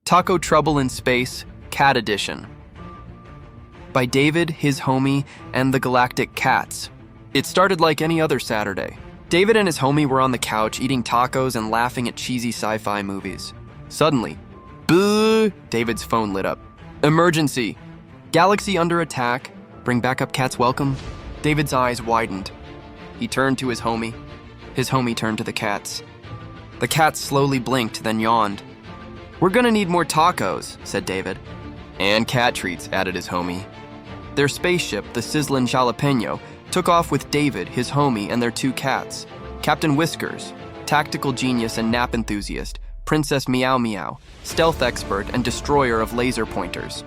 Taco Trouble in Space, Cat Edition. By David, his homie, and the Galactic Cats. It started like any other Saturday. David and his homie were on the couch eating tacos and laughing at cheesy sci-fi movies. Suddenly, boo! David's phone lit up. Emergency! Galaxy under attack. Bring backup cats welcome. David's eyes widened. He turned to his homie. His homie turned to the cats. The cats slowly blinked, then yawned. We're gonna need more tacos, said David. And cat treats, added his homie. Their spaceship, the Sizzlin' Jalapeno, took off with David, his homie, and their two cats. Captain Whiskers, tactical genius and nap enthusiast, Princess Meow Meow, stealth expert and destroyer of laser pointers.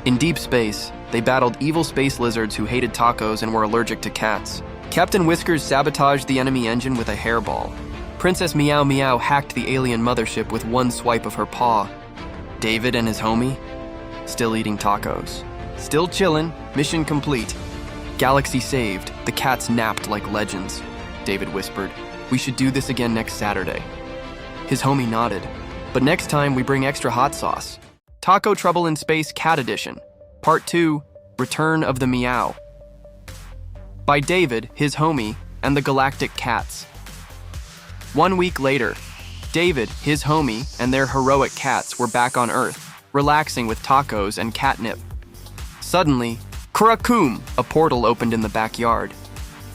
In deep space, they battled evil space lizards who hated tacos and were allergic to cats. Captain Whiskers sabotaged the enemy engine with a hairball. Princess Meow Meow hacked the alien mothership with one swipe of her paw. David and his homie, still eating tacos. Still chillin', mission complete. Galaxy saved, the cats napped like legends. David whispered, we should do this again next Saturday. His homie nodded, but next time we bring extra hot sauce. Taco Trouble in Space Cat Edition, Part 2, Return of the Meow. By David, his homie, and the Galactic Cats. 1 week later, David, his homie, and their heroic cats were back on Earth, relaxing with tacos and catnip. Suddenly, Karakum, a portal opened in the backyard.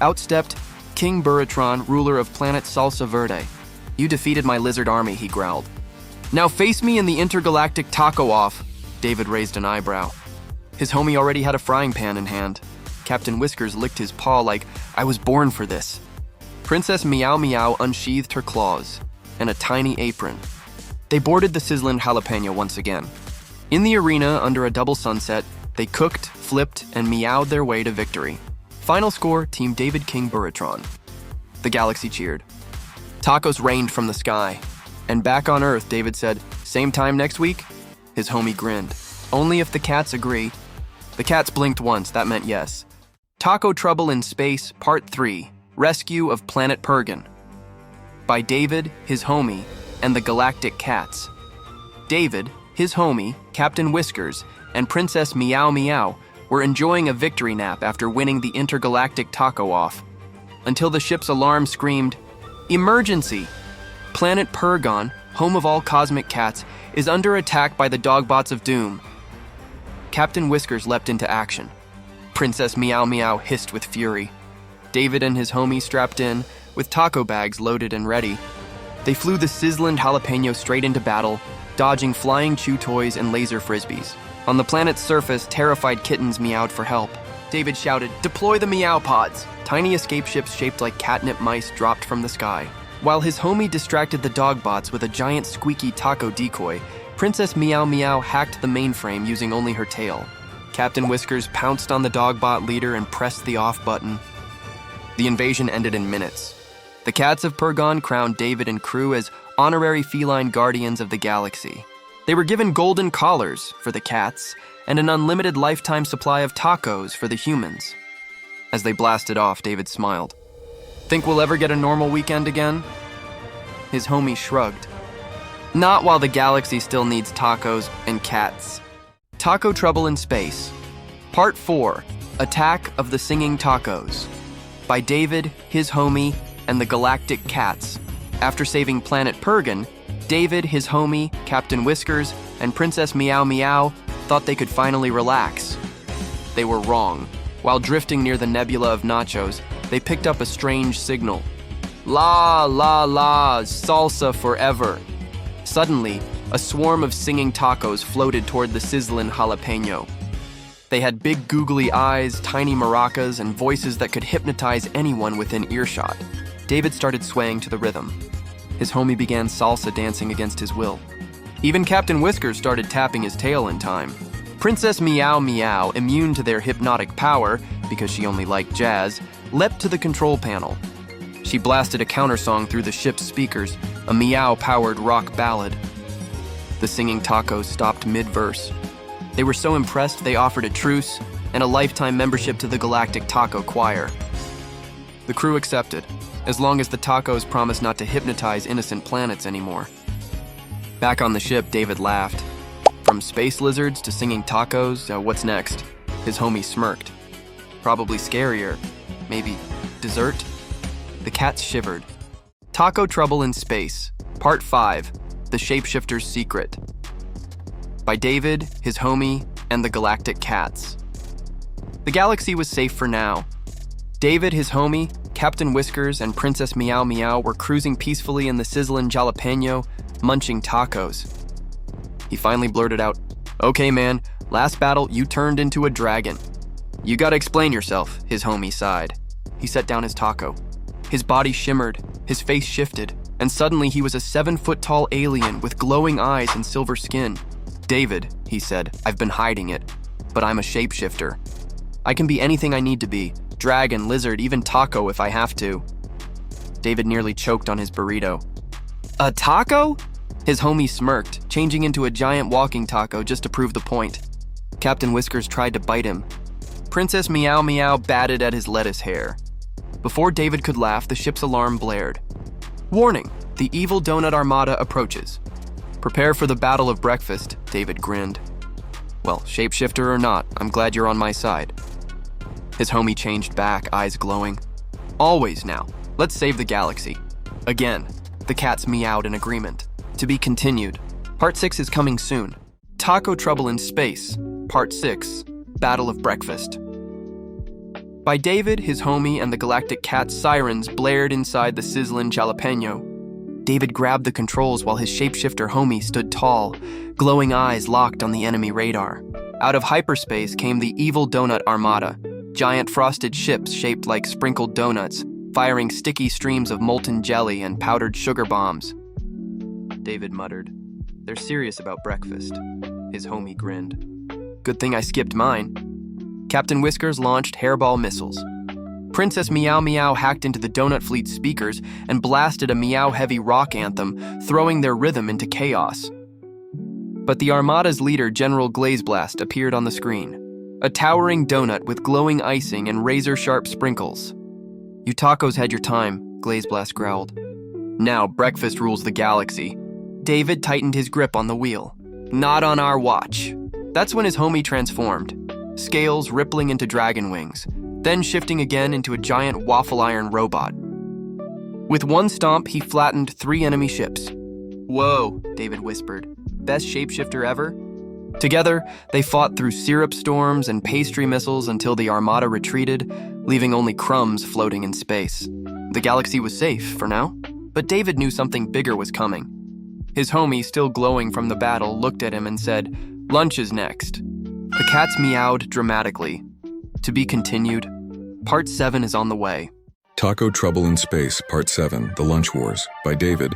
Out stepped King Buratron, ruler of planet Salsa Verde. You defeated my lizard army, he growled. Now face me in the intergalactic taco off. David raised an eyebrow. His homie already had a frying pan in hand. Captain Whiskers licked his paw like, I was born for this. Princess Meow Meow unsheathed her claws and a tiny apron. They boarded the Sizzlin' Jalapeno once again. In the arena, under a double sunset, they cooked, flipped, and meowed their way to victory. Final score, Team David King Buratron. The galaxy cheered. Tacos rained from the sky. And back on Earth, David said, same time next week? His homie grinned. Only if the cats agree. The cats blinked once, that meant yes. Taco Trouble in Space, Part 3, Rescue of Planet Pergan. By David, his homie, and the Galactic Cats. David, his homie, Captain Whiskers, and Princess Meow Meow were enjoying a victory nap after winning the intergalactic taco off, until the ship's alarm screamed, Emergency! Planet Pergan, home of all cosmic cats, is under attack by the dogbots of doom. Captain Whiskers leapt into action. Princess Meow Meow hissed with fury. David and his homie strapped in, with taco bags loaded and ready. They flew the Sizzlin' Jalapeno straight into battle, dodging flying chew toys and laser frisbees. On the planet's surface, terrified kittens meowed for help. David shouted, deploy the meow pods! Tiny escape ships shaped like catnip mice dropped from the sky. While his homie distracted the dogbots with a giant squeaky taco decoy, Princess Meow Meow hacked the mainframe using only her tail. Captain Whiskers pounced on the dogbot leader and pressed the off button. The invasion ended in minutes. The cats of Pergan crowned David and crew as honorary feline guardians of the galaxy. They were given golden collars for the cats and an unlimited lifetime supply of tacos for the humans. As they blasted off, David smiled. Think we'll ever get a normal weekend again? His homie shrugged. Not while the galaxy still needs tacos and cats. Taco Trouble in Space, Part 4, Attack of the Singing Tacos. By David, his homie, and the Galactic Cats. After saving Planet Pergan, David, his homie, Captain Whiskers, and Princess Meow Meow thought they could finally relax. They were wrong. While drifting near the nebula of nachos, they picked up a strange signal. La, la, la, salsa forever. Suddenly, a swarm of singing tacos floated toward the Sizzlin' Jalapeno. They had big googly eyes, tiny maracas, and voices that could hypnotize anyone within earshot. David started swaying to the rhythm. His homie began salsa dancing against his will. Even Captain Whiskers started tapping his tail in time. Princess Meow Meow, immune to their hypnotic power, because she only liked jazz, leapt to the control panel. She blasted a countersong through the ship's speakers, a meow-powered rock ballad. The singing tacos stopped mid-verse. They were so impressed they offered a truce and a lifetime membership to the Galactic Taco Choir. The crew accepted, as long as the tacos promised not to hypnotize innocent planets anymore. Back on the ship, David laughed. From space lizards to singing tacos, what's next? His homie smirked. Probably scarier. Maybe dessert? The cats shivered. Taco Trouble in Space, Part 5, The Shapeshifter's Secret. By David, his homie, and the galactic cats. The galaxy was safe for now. David, his homie, Captain Whiskers, and Princess Meow Meow were cruising peacefully in the sizzling jalapeno, munching tacos. He finally blurted out, "Okay, man, last battle you turned into a dragon." "You gotta explain yourself," his homie sighed. He set down his taco. His body shimmered, his face shifted, and suddenly he was a 7-foot-tall alien with glowing eyes and silver skin. "David," he said, "I've been hiding it, but I'm a shapeshifter. I can be anything I need to be, dragon, lizard, even taco if I have to." David nearly choked on his burrito. "A taco?" His homie smirked, changing into a giant walking taco just to prove the point. Captain Whiskers tried to bite him. Princess Meow Meow batted at his lettuce hair. Before David could laugh, the ship's alarm blared. "Warning, the evil donut armada approaches. Prepare for the battle of breakfast," David grinned. "Well, shapeshifter or not, I'm glad you're on my side." His homie changed back, eyes glowing. "Always now. Let's save the galaxy." Again, the cats meowed in agreement. To be continued. Part 6 is coming soon. Taco Trouble in Space, Part 6, Battle of Breakfast. By David, his homie, and the galactic cat's sirens blared inside the sizzling jalapeno. David grabbed the controls while his shapeshifter homie stood tall, glowing eyes locked on the enemy radar. Out of hyperspace came the evil donut armada, giant frosted ships shaped like sprinkled donuts, firing sticky streams of molten jelly and powdered sugar bombs. David muttered, "They're serious about breakfast." His homie grinned. "Good thing I skipped mine." Captain Whiskers launched hairball missiles. Princess Meow Meow hacked into the Donut Fleet's speakers and blasted a meow-heavy rock anthem, throwing their rhythm into chaos. But the Armada's leader, General Glazeblast, appeared on the screen. A towering donut with glowing icing and razor-sharp sprinkles. "You tacos had your time," Glazeblast growled. "Now breakfast rules the galaxy." David tightened his grip on the wheel. "Not on our watch." That's when his homie transformed, scales rippling into dragon wings, then shifting again into a giant waffle iron robot. With one stomp, he flattened 3 enemy ships. "Whoa," David whispered. "Best shapeshifter ever?" Together, they fought through syrup storms and pastry missiles until the Armada retreated, leaving only crumbs floating in space. The galaxy was safe for now, but David knew something bigger was coming. His homie, still glowing from the battle, looked at him and said, "Lunch is next." The cats meowed dramatically. To be continued. Part 7 is on the way. Taco Trouble in Space, Part 7, The Lunch Wars, by David.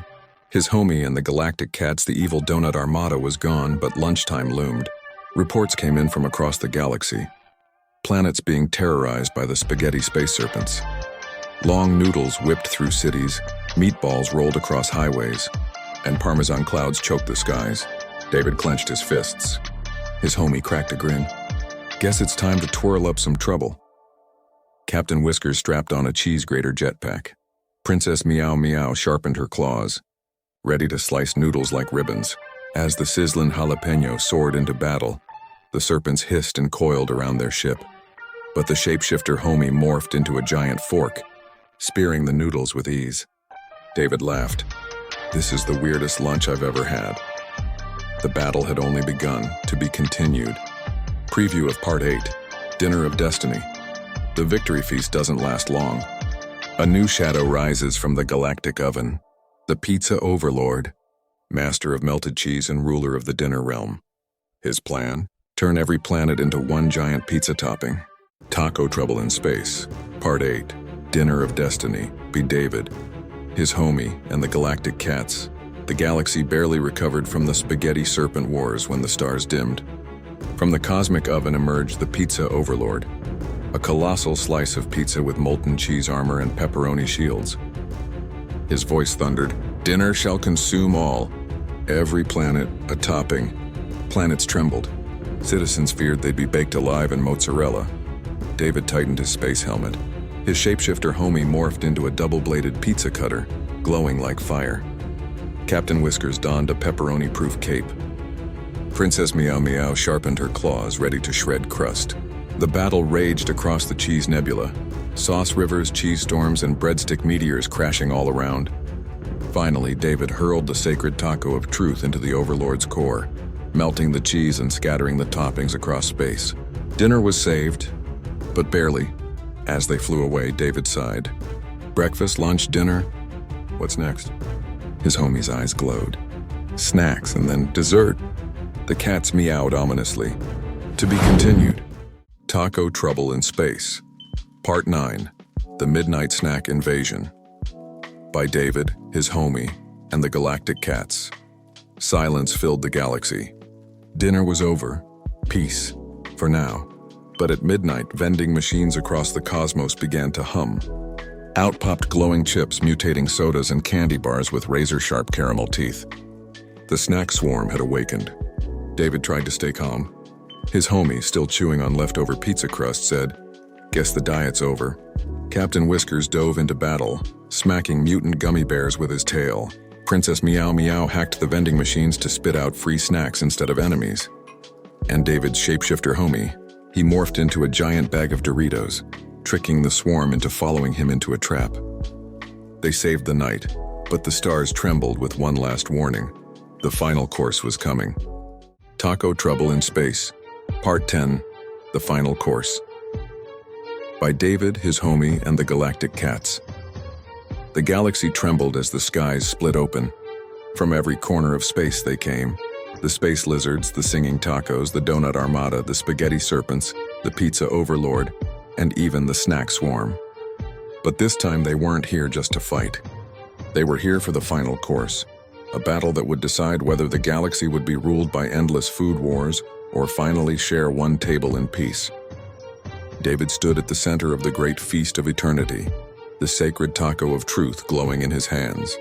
His homie and the galactic cats, the evil donut armada, was gone, but lunchtime loomed. Reports came in from across the galaxy. Planets being terrorized by the spaghetti space serpents. Long noodles whipped through cities, meatballs rolled across highways, and Parmesan clouds choked the skies. David clenched his fists. His homie cracked a grin. "Guess it's time to twirl up some trouble." Captain Whiskers strapped on a cheese grater jetpack. Princess Meow Meow sharpened her claws, ready to slice noodles like ribbons. As the sizzling jalapeno soared into battle, the serpents hissed and coiled around their ship. But the shapeshifter homie morphed into a giant fork, spearing the noodles with ease. David laughed. "This is the weirdest lunch I've ever had." The battle had only begun, to be continued. Preview of Part 8, Dinner of Destiny. The victory feast doesn't last long. A new shadow rises from the galactic oven. The pizza overlord, master of melted cheese and ruler of the dinner realm. His plan? Turn every planet into one giant pizza topping. Taco Trouble in Space, Part 8, Dinner of Destiny, by David. His homie and the galactic cats. The galaxy barely recovered from the spaghetti serpent wars when the stars dimmed. From the cosmic oven emerged the pizza overlord, a colossal slice of pizza with molten cheese armor and pepperoni shields. His voice thundered, "Dinner shall consume all. Every planet, a topping." Planets trembled. Citizens feared they'd be baked alive in mozzarella. David tightened his space helmet. His shapeshifter homie morphed into a double-bladed pizza cutter, glowing like fire. Captain Whiskers donned a pepperoni-proof cape. Princess Meow Meow sharpened her claws, ready to shred crust. The battle raged across the cheese nebula, sauce rivers, cheese storms, and breadstick meteors crashing all around. Finally, David hurled the sacred taco of truth into the Overlord's core, melting the cheese and scattering the toppings across space. Dinner was saved, but barely. As they flew away, David sighed. Breakfast, lunch, dinner. What's next? His homie's eyes glowed. Snacks and then dessert. The cats meowed ominously. To be continued. Taco Trouble in Space. Part 9. The Midnight Snack Invasion. By David, his homie, and the Galactic Cats. Silence filled the galaxy. Dinner was over. Peace. For now. But at midnight, vending machines across the cosmos began to hum. Out popped glowing chips, mutating sodas, and candy bars with razor-sharp caramel teeth. The snack swarm had awakened. David tried to stay calm. His homie, still chewing on leftover pizza crust, said, "Guess the diet's over." Captain Whiskers dove into battle, smacking mutant gummy bears with his tail. Princess Meow Meow hacked the vending machines to spit out free snacks instead of enemies. And David's shapeshifter homie, he morphed into a giant bag of Doritos, tricking the swarm into following him into a trap. They saved the night, but the stars trembled with one last warning. The final course was coming. Taco Trouble in Space. Part 10. The Final Course. By David, his homie, and the Galactic Cats. The galaxy trembled as the skies split open. From every corner of space they came. The space lizards, the singing tacos, the donut armada, the spaghetti serpents, the pizza overlord, and even the snack swarm. But this time they weren't here just to fight. They were here for the final course, a battle that would decide whether the galaxy would be ruled by endless food wars or finally share one table in peace. David stood at the center of the great feast of eternity, the sacred taco of truth glowing in his hands.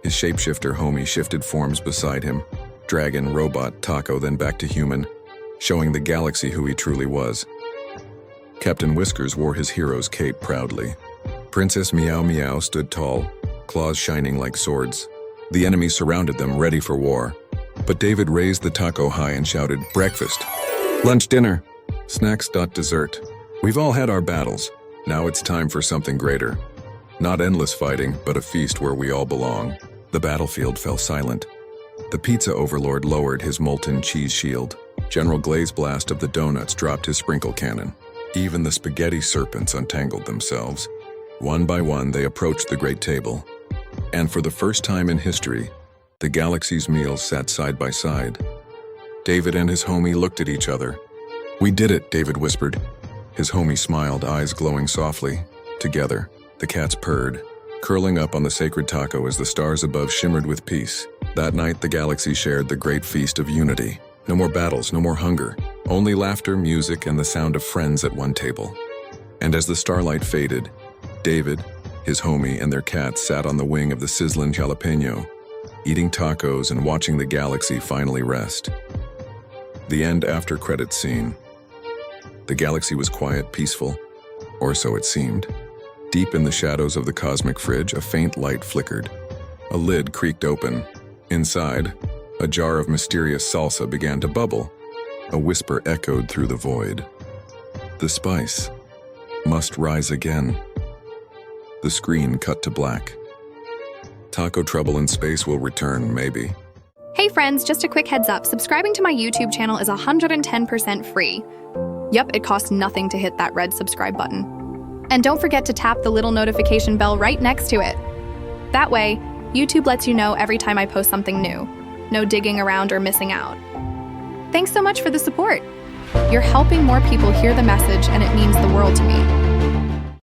His shapeshifter homie shifted forms beside him, dragon, robot, taco, then back to human, showing the galaxy who he truly was. Captain Whiskers wore his hero's cape proudly. Princess Meow Meow stood tall, claws shining like swords. The enemy surrounded them, ready for war. But David raised the taco high and shouted, "Breakfast, lunch, dinner, snacks, dessert. We've all had our battles. Now it's time for something greater. Not endless fighting, but a feast where we all belong." The battlefield fell silent. The pizza overlord lowered his molten cheese shield. General Glaze Blast of the donuts dropped his sprinkle cannon. Even the spaghetti serpents untangled themselves. One by one, they approached the great table. And for the first time in history, the galaxy's meals sat side by side. David and his homie looked at each other. "We did it," David whispered. His homie smiled, eyes glowing softly. Together, the cats purred, curling up on the sacred taco as the stars above shimmered with peace. That night, the galaxy shared the great feast of unity. No more battles, no more hunger. Only laughter, music, and the sound of friends at one table. And as the starlight faded, David, his homie, and their cats sat on the wing of the sizzling jalapeno, eating tacos and watching the galaxy finally rest. The end after credits scene. The galaxy was quiet, peaceful, or so it seemed. Deep in the shadows of the cosmic fridge, a faint light flickered. A lid creaked open. Inside, a jar of mysterious salsa began to bubble. A whisper echoed through the void. "The spice must rise again." The screen cut to black. Taco Trouble in Space will return, maybe. Hey friends, just a quick heads up, subscribing to my YouTube channel is 110% free. Yep, it costs nothing to hit that red subscribe button. And don't forget to tap the little notification bell right next to it. That way, YouTube lets you know every time I post something new. No digging around or missing out. Thanks so much for the support. You're helping more people hear the message, and it means the world to me.